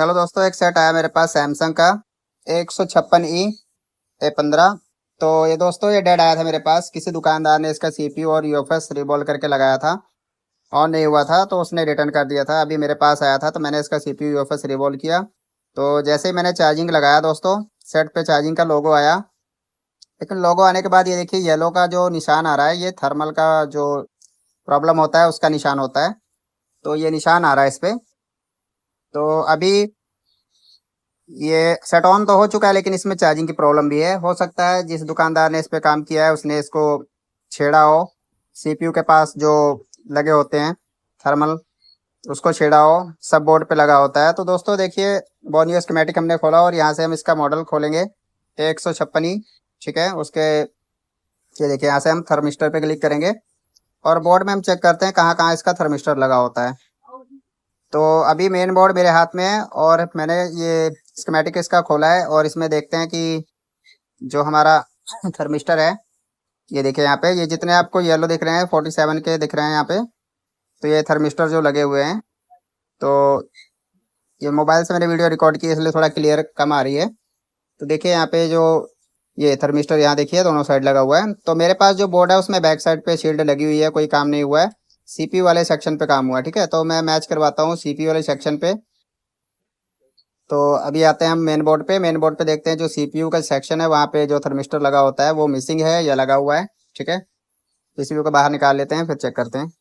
चलो दोस्तों, एक सेट आया मेरे पास सैमसंग का 156E A15। तो ये दोस्तों ये डेड आया था मेरे पास। किसी दुकानदार ने इसका CPU और UFS रिबॉल करके लगाया था, ऑन नहीं हुआ था, तो उसने रिटर्न कर दिया था। अभी मेरे पास आया था तो मैंने इसका CPU UFS रिबॉल किया। तो जैसे ही मैंने चार्जिंग लगाया दोस्तों, सेट पे चार्जिंग का लोगो आया। लेकिन लोगो आने के बाद ये देखिए येलो का जो निशान आ रहा है, ये थर्मल का जो प्रॉब्लम होता है उसका निशान होता है। तो ये निशान आ रहा है इस पे। तो अभी ये सेट ऑन तो हो चुका है, लेकिन इसमें चार्जिंग की प्रॉब्लम भी है। हो सकता है जिस दुकानदार ने इस पे काम किया है उसने इसको छेड़ा हो, CPU के पास जो लगे होते हैं थर्मल, उसको छेड़ा हो। सब बोर्ड पे लगा होता है। तो दोस्तों देखिए, बोनियो स्कीमेटिक हमने खोला और यहाँ से हम इसका मॉडल खोलेंगे 156E। ठीक है, उसके ये देखिए यहाँ से हम थर्मिस्टर पे क्लिक करेंगे और बोर्ड में हम चेक करते हैं कहाँ कहाँ इसका थर्मिस्टर लगा होता है। तो अभी मेन बोर्ड मेरे हाथ में है और मैंने ये स्कीमेटिक इसका खोला है और इसमें देखते हैं कि जो हमारा थर्मिस्टर है, ये देखिए यहाँ पे ये जितने आपको येलो दिख रहे हैं 47 के दिख रहे हैं यहाँ पे। तो ये थर्मिस्टर जो लगे हुए हैं, तो ये मोबाइल से मैंने वीडियो रिकॉर्ड की इसलिए थोड़ा क्लियर कम आ रही है। तो देखिए यहाँ पे जो ये थर्मिस्टर यहाँ देखिए दोनों साइड लगा हुआ है। तो मेरे पास जो बोर्ड है उसमें बैक साइड पे शील्ड लगी हुई है, कोई काम नहीं हुआ है। CPU वाले सेक्शन पे काम हुआ है। ठीक है, तो मैं मैच करवाता हूँ CPU वाले सेक्शन पे। तो अभी आते हैं हम मेन बोर्ड पे। मेन बोर्ड पे देखते हैं जो CPU का सेक्शन है वहाँ पे जो थर्मिस्टर लगा होता है वो मिसिंग है या लगा हुआ है। ठीक है, CPU को बाहर निकाल लेते हैं फिर चेक करते हैं।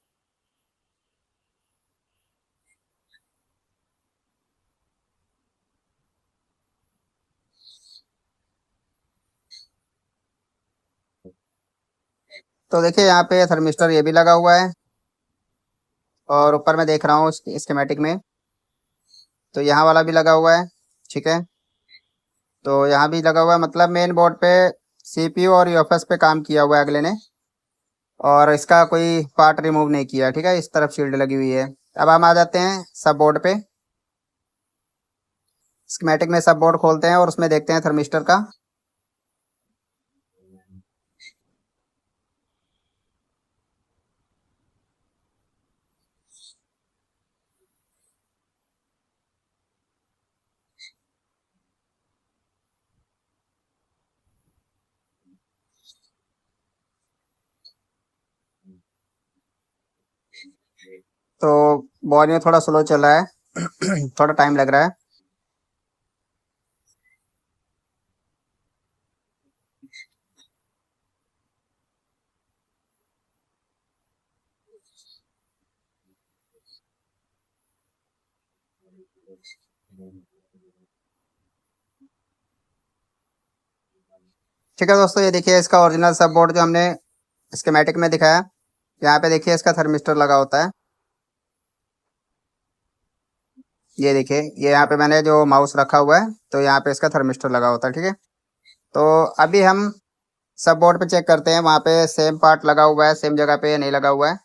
तो देखिए यहाँ पे थर्मिस्टर ये भी लगा हुआ है और ऊपर मैं देख रहा हूँ स्कीमेटिक में तो यहाँ वाला भी लगा हुआ है। ठीक है, तो यहाँ भी लगा हुआ है, मतलब मेन बोर्ड पे CPU और UFS पे काम किया हुआ है अगले ने, और इसका कोई पार्ट रिमूव नहीं किया। ठीक है, इस तरफ शील्ड लगी हुई है। अब हम आ जाते हैं सब बोर्ड पे। स्कीमेटिक में सब बोर्ड खोलते हैं और उसमें देखते हैं थर्मिस्टर का। तो बॉडी में थोड़ा स्लो चल रहा है थोड़ा टाइम लग रहा है। ठीक है दोस्तों, ये देखिए इसका ओरिजिनल सब बोर्ड जो हमने स्कीमेटिक में दिखाया। यहाँ पे देखिए इसका थर्मिस्टर लगा होता है। ये देखिए ये यहाँ पे मैंने जो माउस रखा हुआ है तो यहाँ पे इसका थर्मिस्टर लगा होता है। ठीक है, तो अभी हम सब बोर्ड पे चेक करते हैं वहाँ पे सेम पार्ट लगा हुआ है सेम जगह पे या नहीं लगा हुआ है।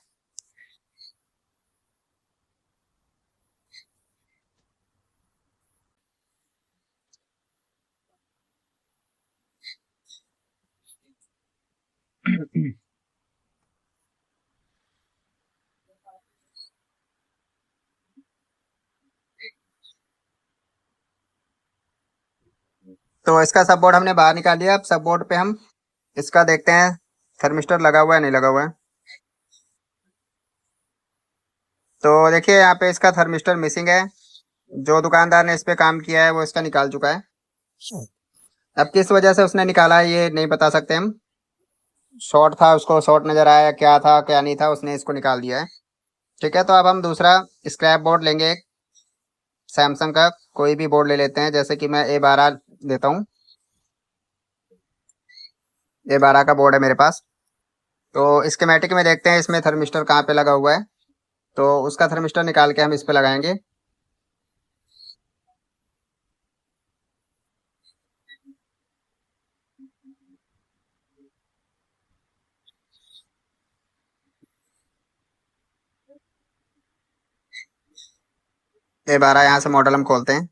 तो इसका सब बोर्ड हमने बाहर निकाल दिया। अब सब बोर्ड पे हम इसका देखते हैं थर्मिस्टर लगा हुआ है नहीं लगा हुआ है। तो देखिए यहाँ पे इसका थर्मिस्टर मिसिंग है। जो दुकानदार ने इस पे काम किया है वो इसका निकाल चुका है। अब किस वजह से उसने निकाला है ये नहीं बता सकते हम। शॉर्ट था, उसको शॉर्ट नजर आया, क्या था क्या नहीं था, उसने इसको निकाल दिया है। ठीक है, तो अब हम दूसरा स्क्रैप बोर्ड लेंगे एक सैमसंग का। कोई भी बोर्ड ले लेते हैं, जैसे कि मैं A12 लेता हूँ। A12 का बोर्ड है मेरे पास। तो स्कीमेटिक में देखते हैं इसमें थर्मिस्टर कहाँ पे लगा हुआ है। तो उसका थर्मिस्टर निकाल के हम इस पे लगाएंगे। A12 यहाँ से मॉडल हम खोलते हैं।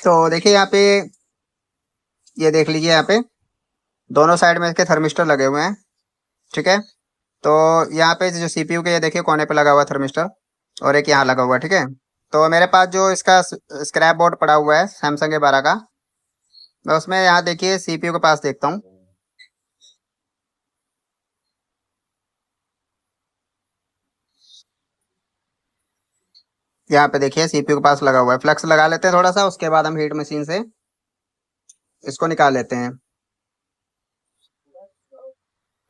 तो देखिए यहाँ पे, ये देख लीजिए यहाँ पे दोनों साइड में इसके थर्मिस्टर लगे हुए हैं। ठीक है। तो यहाँ पे जो सीपीयू के, ये देखिए कोने पे लगा हुआ है थर्मिस्टर, और एक यहाँ लगा हुआ है। ठीक है। तो मेरे पास जो इसका स्क्रैप बोर्ड पड़ा हुआ है सैमसंग के 12 का, मैं उसमें यहाँ देखिए सीपीयू के पास देखता हूँ। यहाँ पे देखिए सीपीयू के पास लगा हुआ है। फ्लक्स लगा लेते हैं थोड़ा सा, उसके बाद हम हीट मशीन से इसको निकाल लेते हैं।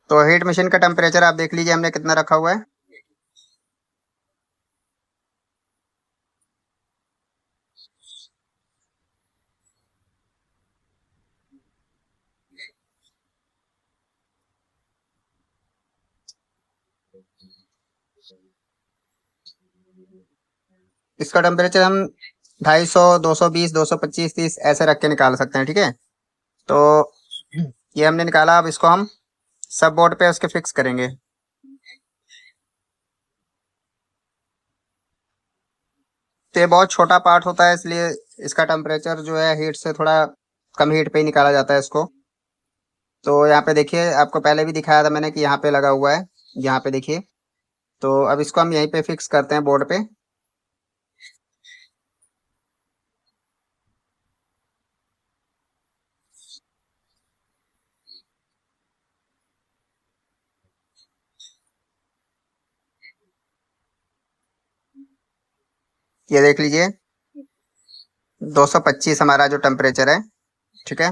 तो हीट मशीन का टेम्परेचर आप देख लीजिए हमने कितना रखा हुआ है। इसका टेम्परेचर हम 250, 220, 225, 30 ऐसे रख के निकाल सकते हैं। ठीक है। तो ये हमने निकाला, अब इसको हम सब बोर्ड पे उसके फिक्स करेंगे। तो ये बहुत छोटा पार्ट होता है, इसलिए इसका टेम्परेचर जो है हीट से थोड़ा कम हीट पे ही निकाला जाता है इसको। तो यहाँ पे देखिए, आपको पहले भी दिखाया था मैंने कि यहाँ पे लगा हुआ है, यहाँ पे देखिए। तो अब इसको हम यहीं पे फिक्स करते हैं बोर्ड पे। ये देख लीजिए 225 हमारा जो टेम्परेचर है। ठीक है।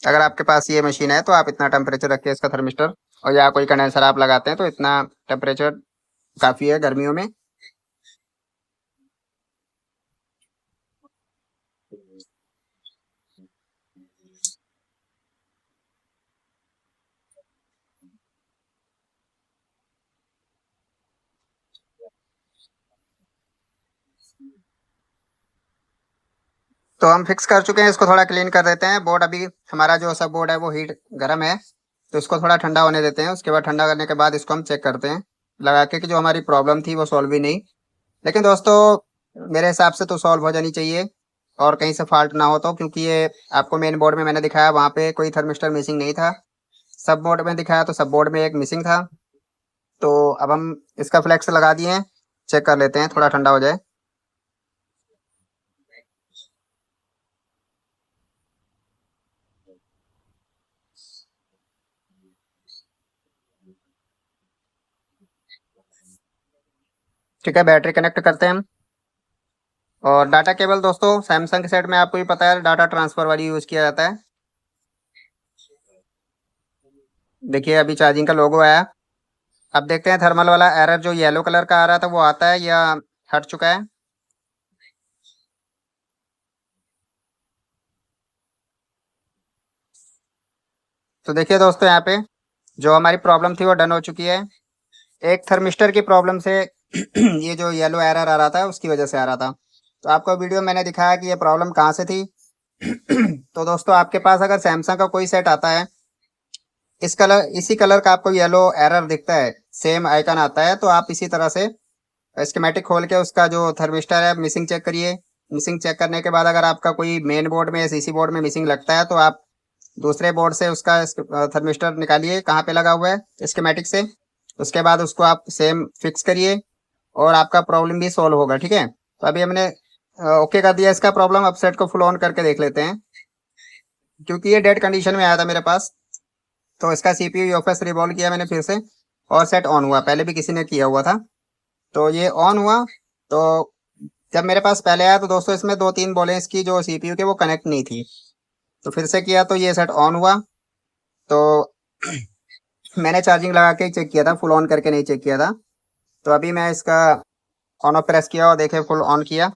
अगर आपके पास ये मशीन है तो आप इतना टेम्परेचर रखिए इसका थर्मिस्टर, और या कोई कंडेंसर आप लगाते हैं तो इतना टेम्परेचर काफ़ी है गर्मियों में। तो हम फिक्स कर चुके हैं, इसको थोड़ा क्लीन कर देते हैं। बोर्ड अभी हमारा जो सब बोर्ड है वो हीट गर्म है, तो इसको थोड़ा ठंडा होने देते हैं। उसके बाद ठंडा करने के बाद इसको हम चेक करते हैं लगा के कि जो हमारी प्रॉब्लम थी वो सॉल्व भी नहीं। लेकिन दोस्तों, मेरे हिसाब से तो सॉल्व हो जानी चाहिए, और कहीं से फॉल्ट ना हो तो, क्योंकि ये आपको मेन बोर्ड में मैंने दिखाया वहाँ पे कोई थर्मिस्टर मिसिंग नहीं था। सब बोर्ड में दिखाया तो सब बोर्ड में एक मिसिंग था। तो अब हम इसका फ्लैक्स लगा दिए हैं, चेक कर लेते हैं थोड़ा ठंडा हो जाए। ठीक है, बैटरी कनेक्ट करते हैं हम। और डाटा केबल दोस्तों, सैमसंग के सेट में आपको भी पता है डाटा ट्रांसफर वाली यूज़ किया जाता है। देखिए अभी चार्जिंग का लोगो आया। अब देखते हैं थर्मल वाला एरर जो येलो कलर का आ रहा था वो आता है या हट चुका है। तो देखिए दोस्तों, यहाँ पे जो हमारी प्रॉब्लम थी वो डन हो चुकी है। एक थर्मिस्टर की प्रॉब्लम से ये जो येलो एरर आ रहा था उसकी वजह से आ रहा था। तो आपको वीडियो मैंने दिखाया कि ये प्रॉब्लम कहाँ से थी। तो दोस्तों, आपके पास अगर सैमसंग का कोई सेट आता है, इसी कलर का आपको येलो एरर दिखता है, सेम आइकन आता है, तो आप इसी तरह से स्कीमेटिक खोल के उसका जो थर्मिस्टर है मिसिंग चेक करिए। मिसिंग चेक करने के बाद अगर आपका कोई मेन बोर्ड में या सीसी बोर्ड में मिसिंग लगता है तो आप दूसरे बोर्ड से उसका थर्मिस्टर निकालिए कहाँ पे लगा हुआ है स्कीमेटिक से। उसके बाद उसको आप सेम फिक्स करिए, और आपका प्रॉब्लम भी सॉल्व होगा। ठीक है। तो अभी हमने ओके कर दिया इसका प्रॉब्लम। अब सेट को फुल ऑन करके देख लेते हैं, क्योंकि ये डेड कंडीशन में आया था मेरे पास। तो इसका सीपीयू यूएफएस रिवॉल्व किया मैंने फिर से, और सेट ऑन हुआ। पहले भी किसी ने किया हुआ था, तो ये ऑन हुआ। तो जब मेरे पास पहले आया तो दोस्तों इसमें दो तीन बोले इसकी जो सीपीयू के वो कनेक्ट नहीं थी। तो फिर से किया तो ये सेट ऑन हुआ। तो मैंने चार्जिंग लगा के चेक किया था, फुल ऑन करके नहीं चेक किया था। तो अभी मैं इसका ऑन ऑफ प्रेस किया और देखे फुल ऑन किया।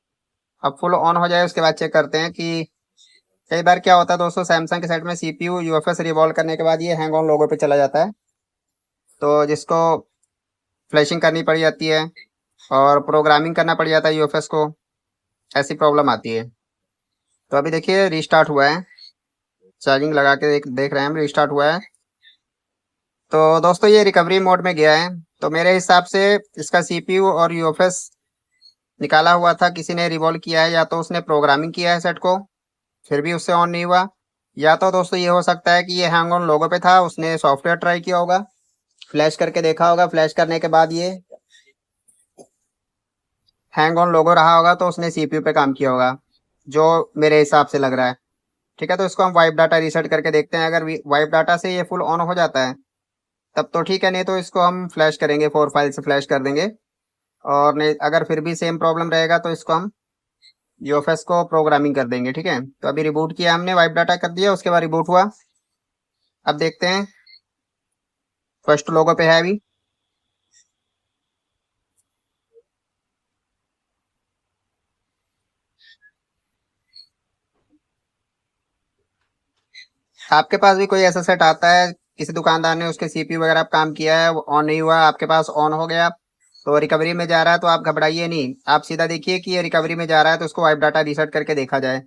अब फुल ऑन हो जाए उसके बाद चेक करते हैं कि कई बार क्या होता है दोस्तों, सैमसंग के सेट में सीपीयू यूएफएस रिवॉल्व करने के बाद ये हैंग ऑन लोगो पे चला जाता है, तो जिसको फ्लैशिंग करनी पड़ जाती है और प्रोग्रामिंग करना पड़ जाता है यूएफएस को। ऐसी प्रॉब्लम आती है। तो अभी देखिए रीस्टार्ट हुआ है, चार्जिंग लगा के देख रहे हैं हम, रीस्टार्ट हुआ है। तो दोस्तों ये रिकवरी मोड में गया है। तो मेरे हिसाब से इसका सीपीयू और यूएफएस निकाला हुआ था, किसी ने रिवॉल्व किया है, या तो उसने प्रोग्रामिंग किया है सेट को, फिर भी उससे ऑन नहीं हुआ, या तो दोस्तों ये हो सकता है कि ये हैंग ऑन लोगो पे था, उसने सॉफ्टवेयर ट्राई किया होगा, फ्लैश करके देखा होगा, फ्लैश करने के बाद ये हैंग ऑन लोगो रहा होगा, तो उसने सीपीयू पे काम किया होगा, जो मेरे हिसाब से लग रहा है। ठीक है, तो इसको हम वाइप डाटा रीसेट करके देखते हैं। अगर वाइप डाटा से ये फुल ऑन हो जाता है तब तो ठीक है, नहीं तो इसको हम फ्लैश करेंगे, 4 फाइल से फ्लैश कर देंगे। और नहीं, अगर फिर भी सेम प्रॉब्लम रहेगा तो इसको हम यूएफएस को प्रोग्रामिंग कर देंगे। ठीक है, तो अभी रिबूट किया हमने, वाइप डाटा कर दिया, उसके बाद रिबूट हुआ। अब देखते हैं, फर्स्ट लोगो पे है अभी। आपके पास भी कोई ऐसा सेट आता है, किसी दुकानदार ने उसके सीपीयू वगैरह पे काम किया है, ऑन नहीं हुआ, आपके पास ऑन हो गया, तो रिकवरी में जा रहा है, तो आप घबराइए नहीं, आप सीधा देखिए कि ये रिकवरी में जा रहा है, तो उसको वाइप डाटा रीसेट करके देखा जाए।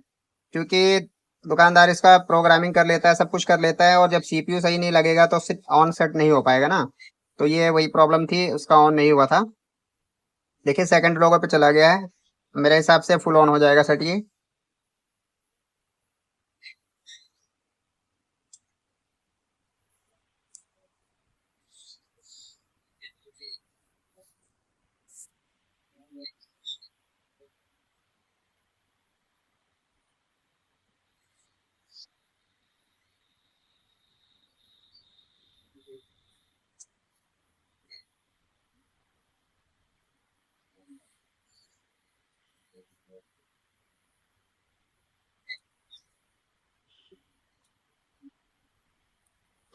क्योंकि दुकानदार इसका प्रोग्रामिंग कर लेता है, सब कुछ कर लेता है, और जब सीपीयू सही नहीं लगेगा तो सिर्फ ऑन सेट नहीं हो पाएगा ना। तो ये वही प्रॉब्लम थी, उसका ऑन नहीं हुआ था। देखिए सेकंड लोगो पे चला गया है, मेरे हिसाब से फुल ऑन हो जाएगा सेट ये।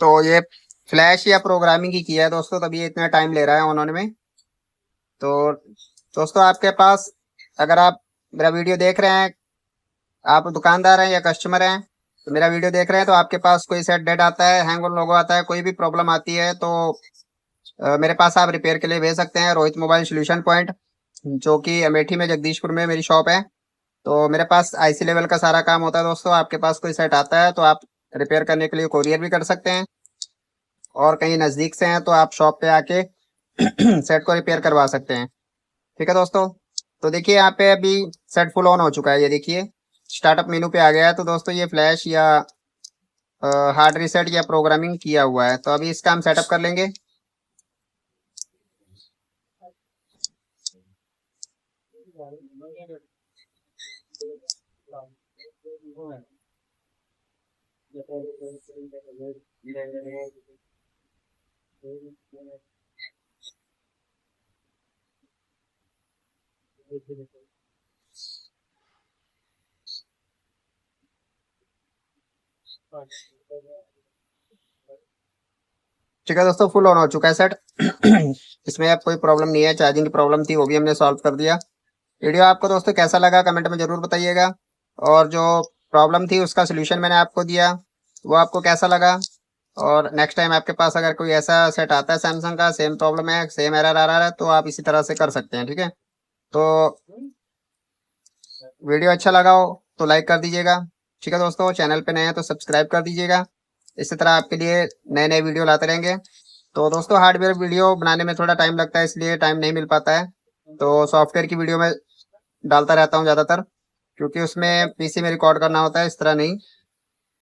तो ये फ्लैश या प्रोग्रामिंग ही किया है दोस्तों, तभी ये इतना टाइम ले रहा है ऑन होने में। तो दोस्तों आपके पास, अगर आप मेरा वीडियो देख रहे हैं, आप दुकानदार हैं या कस्टमर हैं, तो मेरा वीडियो देख रहे हैं, तो आपके पास कोई सेट डेड आता है, हैंग ऑन लोगो आता है, कोई भी प्रॉब्लम आती है, तो मेरे पास आप रिपेयर के लिए भेज सकते हैं, रोहित मोबाइल सोल्यूशन पॉइंट, जो कि अमेठी में जगदीशपुर में मेरी शॉप है। तो मेरे पास आईसी लेवल का सारा काम होता है दोस्तों। आपके पास कोई सेट आता है तो आप रिपेयर करने के लिए कोरियर भी कर सकते हैं, और कहीं नज़दीक से हैं तो आप शॉप पे आके सेट को रिपेयर करवा सकते हैं। ठीक है दोस्तों, तो देखिए यहाँ पे अभी सेट फुल ऑन हो चुका है, ये देखिए स्टार्टअप मेनू पे आ गया है। तो दोस्तों ये फ्लैश या हार्ड रीसेट या प्रोग्रामिंग किया हुआ है, तो अभी इसका हम सेटअप कर लेंगे। ठीक है दोस्तों, फुल ऑन हो चुका है सेट। इसमें अब कोई प्रॉब्लम नहीं है, चार्जिंग की प्रॉब्लम थी वो भी हमने सॉल्व कर दिया। वीडियो आपको दोस्तों कैसा लगा कमेंट में जरूर बताइएगा, और जो प्रॉब्लम थी उसका सोल्यूशन मैंने आपको दिया, वो आपको कैसा लगा। और नेक्स्ट टाइम आपके पास अगर कोई ऐसा सेट आता है सैमसंग का, सेम प्रॉब्लम है, सेम एरर आ रहा है, तो आप इसी तरह से कर सकते हैं। ठीक है, तो वीडियो अच्छा लगा हो तो लाइक कर दीजिएगा। ठीक है दोस्तों, चैनल पे नए हैं तो सब्सक्राइब कर दीजिएगा। इसी तरह आपके लिए नए नए वीडियो लाते रहेंगे। तो दोस्तों हार्डवेयर वीडियो बनाने में थोड़ा टाइम लगता है, इसलिए टाइम नहीं मिल पाता है, तो सॉफ्टवेयर की वीडियो में डालता रहता हूँ ज़्यादातर, क्योंकि उसमें पीसी में रिकॉर्ड करना होता है, इस तरह नहीं।